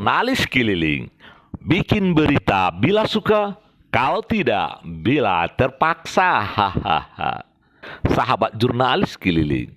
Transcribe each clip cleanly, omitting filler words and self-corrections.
Jurnalis keliling, bikin berita bila suka, kalau tidak bila terpaksa. Hahaha. Sahabat jurnalis keliling,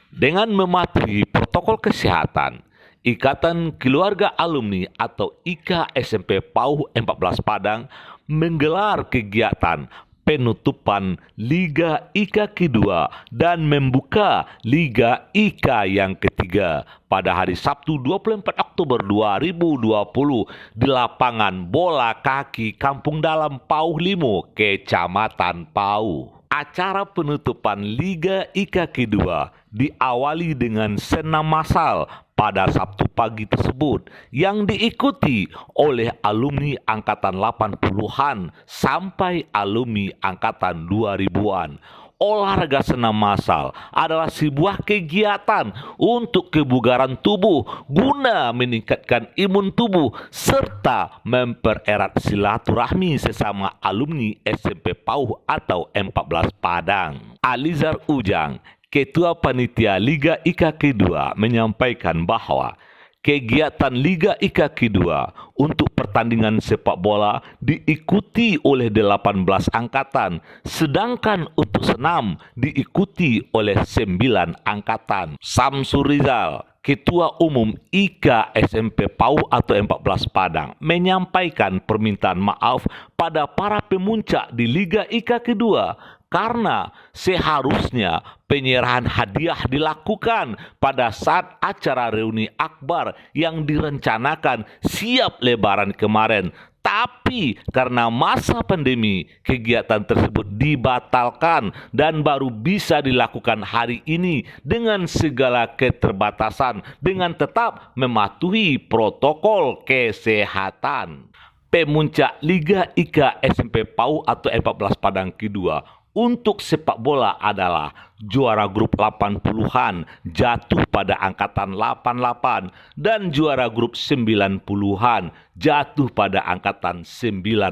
dengan mematuhi protokol kesehatan, Ikatan Keluarga Alumni atau IKA SMP PAUH 14 Padang menggelar kegiatan penutupan Liga IKA kedua dan membuka Liga IKA yang ketiga pada hari Sabtu 24 Oktober 2020 di lapangan bola kaki Kampung Dalam Pauh Limo, Kecamatan Pauh. Acara penutupan Liga IKA kedua diawali dengan senam massal pada Sabtu pagi tersebut yang diikuti oleh alumni angkatan 80-an sampai alumni angkatan 2000-an. Olahraga senam massal adalah sebuah kegiatan untuk kebugaran tubuh guna meningkatkan imun tubuh serta mempererat silaturahmi sesama alumni SMP PAUH atau 14 Padang. Alizar Ujang, Ketua Panitia Liga IKA kedua, menyampaikan bahwa kegiatan Liga IKA kedua untuk pertandingan sepak bola diikuti oleh 18 angkatan, sedangkan untuk senam diikuti oleh 9 angkatan. Samsur Rizal, Ketua Umum IKA SMP PAUH atau 14 Padang, menyampaikan permintaan maaf pada para pemuncak di Liga IKA kedua karena seharusnya penyerahan hadiah dilakukan pada saat acara reuni akbar yang direncanakan siap Lebaran kemarin. Tapi karena masa pandemi, kegiatan tersebut dibatalkan dan baru bisa dilakukan hari ini dengan segala keterbatasan dengan tetap mematuhi protokol kesehatan. Pemuncak Liga IKA SMP PAUH atau 14 Padang kedua untuk sepak bola adalah juara grup 80-an jatuh pada angkatan 88 dan juara grup 90-an jatuh pada angkatan 98.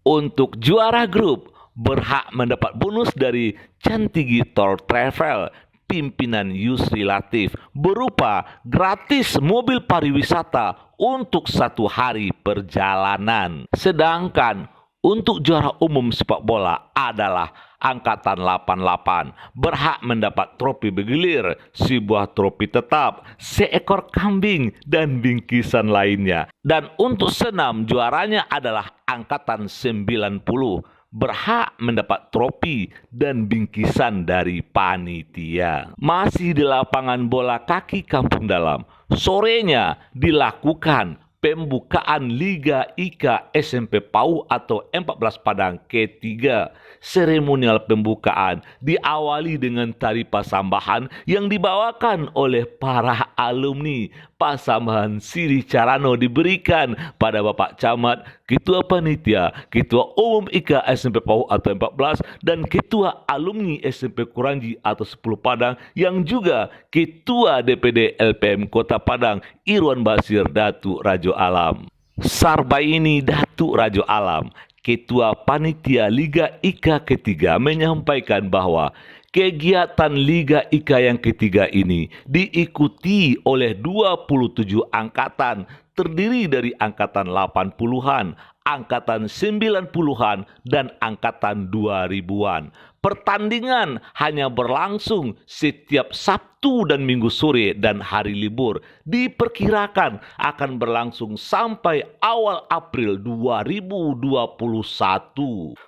Untuk juara grup berhak mendapat bonus dari Cantigi Tour Travel pimpinan Yusri Latif berupa gratis mobil pariwisata untuk 1 hari perjalanan. Sedangkan untuk juara umum sepak bola adalah angkatan 88 berhak mendapat trofi bergilir, sebuah trofi tetap, seekor kambing dan bingkisan lainnya. Dan untuk senam juaranya adalah angkatan 90 berhak mendapat trofi dan bingkisan dari panitia. Masih di lapangan bola kaki Kampung Dalam, sorenya dilakukan pembukaan Liga IKA SMP PAUH atau 14 Padang ketiga. Seremonial pembukaan diawali dengan tari pasambahan yang dibawakan oleh para alumni. Pasambahan Sirih Carano diberikan pada Bapak Camat, Ketua Panitia, Ketua Umum IKA SMP PAUH atau 14 dan Ketua Alumni SMP Kuranji atau 10 Padang yang juga Ketua DPD LPM Kota Padang Irwan Basir Datuk Rajo Alam. Sarbaini Datuk Rajo Alam, Ketua Panitia Liga IKA ketiga, menyampaikan bahwa kegiatan Liga IKA yang ketiga ini diikuti oleh 27 angkatan terdiri dari angkatan 80-an, angkatan 90-an, dan angkatan 2000-an. Pertandingan hanya berlangsung setiap Sabtu dan Minggu sore dan hari libur. Diperkirakan akan berlangsung sampai awal April 2021.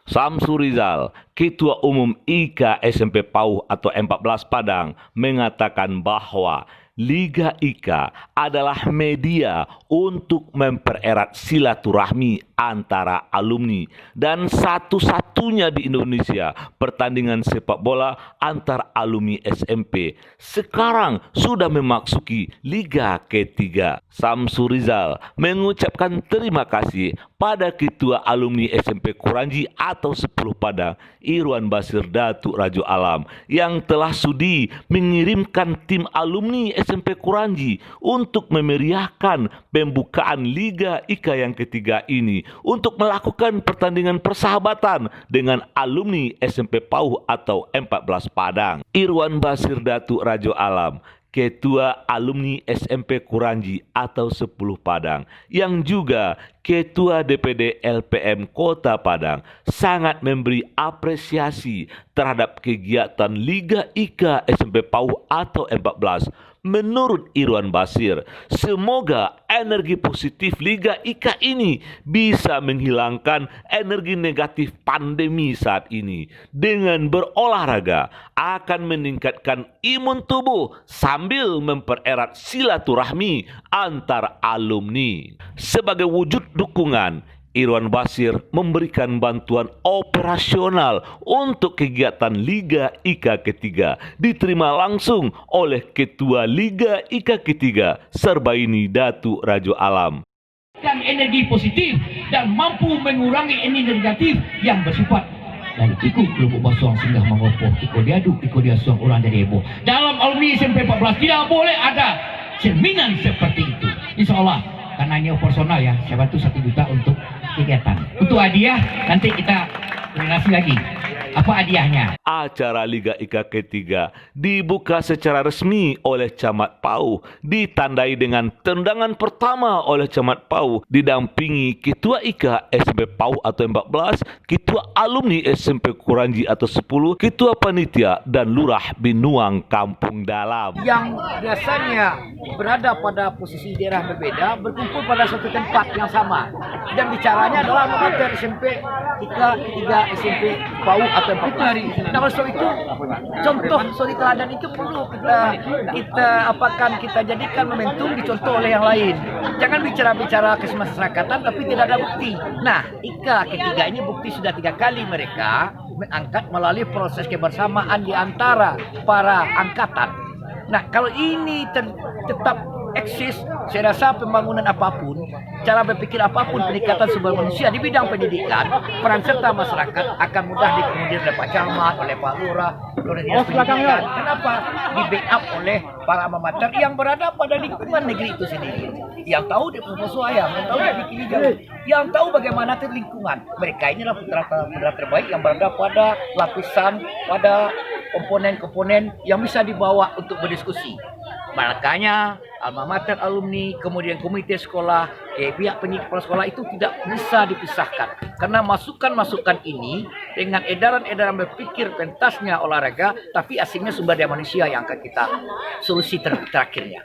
Samsur Rizal, Ketua Umum IKA SMP PAUH atau 14 Padang, mengatakan bahwa Liga IKA adalah media untuk mempererat silaturahmi antara alumni dan satu-satunya di Indonesia pertandingan sepak bola antar alumni SMP sekarang sudah memasuki Liga ketiga. Samsur Rizal mengucapkan terima kasih pada Ketua Alumni SMP Kuranji atau 10 Padang Irwan Basir Datuk Rajo Alam yang telah sudi mengirimkan tim alumni SMP Kuranji untuk memeriahkan pembukaan Liga IKA yang ketiga ini untuk melakukan pertandingan persahabatan dengan alumni SMP PAUH atau 14 Padang. Irwan Basir Datuk Rajo Alam, Ketua Alumni SMP Kuranji atau 10 Padang, yang juga Ketua DPD LPM Kota Padang, sangat memberi apresiasi terhadap kegiatan Liga IKA SMP PAUD atau 14. Menurut Irwan Basir, semoga energi positif Liga IKA ini bisa menghilangkan energi negatif pandemi saat ini. Dengan berolahraga akan meningkatkan imun tubuh sambil mempererat silaturahmi antar alumni. Sebagai wujud dukungan, Irwan Basir memberikan bantuan operasional untuk kegiatan Liga IKA ketiga, diterima langsung oleh Ketua Liga IKA ketiga, Serbaini Datu Rajo Alam. Energi positif dan mampu mengurangi energi negatif yang bersifat dari tiku kelompok basuang sehingga mengopoh iko diadu, iko diasuang orang dari heboh. Dalam alumni SMP 14 tidak boleh ada cerminan seperti itu. Insya Allah, karena ini operasional ya, saya bantu 1 juta untuk kegiatan. Untuk hadiah nanti kita koordinasi lagi. Apa hadiahnya? Acara Liga IKA ketiga dibuka secara resmi oleh Camat Pau, ditandai dengan tendangan pertama oleh Camat Pau, didampingi Ketua IKA SMP Pau atau 14, Ketua Alumni SMP Kuranji atau 10, Ketua Panitia dan Lurah Binuang Kampung Dalam. Yang biasanya berada pada posisi daerah berbeda berkumpul pada suatu tempat yang sama, dan bicaranya adalah mengajar SMP IKA 3 SMP PAU atau 14. Nah, oleh sebab itu contoh suri teladan itu perlu kita jadikan momentum dicontoh oleh yang lain. Jangan bicara-bicara kemasyarakatan tapi tidak ada bukti. Nah, IKA ketiga ini bukti sudah 3 kali mereka mengangkat melalui proses kebersamaan di antara para angkatan. Nah, kalau ini tetap eksis, saya rasa pembangunan apapun, cara berpikir apapun, peningkatan sumber manusia di bidang pendidikan, peran serta masyarakat akan mudah dikomodir oleh Pak Camat, oleh Pak Lurah, oleh Dinas Pendidikan. Kenapa? Di backup oleh para alma mater yang berada pada lingkungan negeri itu sendiri. Yang tahu di Pulau yang tahu di Kiliga, yang tahu bagaimana itu lingkungan. Mereka inilah putra terbaik yang berada pada lapisan, pada komponen-komponen yang bisa dibawa untuk berdiskusi. Makanya alma mater alumni, kemudian komite sekolah, pihak pendidik kepala sekolah itu tidak bisa dipisahkan. Karena masukan-masukan ini dengan edaran-edaran berpikir pentasnya olahraga, tapi asingnya sumber daya manusia yang akan kita solusi terakhirnya.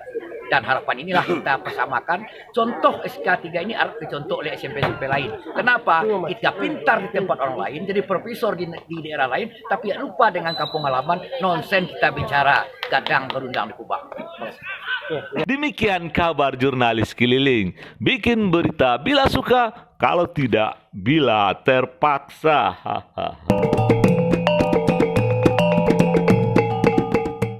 Dan harapan inilah kita persamakan. Contoh SK3 ini harus dicontoh oleh SMP-SMP lain. Kenapa? Kita pintar di tempat orang lain, jadi profesor di daerah lain, tapi lupa dengan kampung halaman, nonsen kita bicara, kadang berundang di Kubang. Demikian kabar jurnalis keliling. Bikin berita bila suka, kalau tidak bila terpaksa.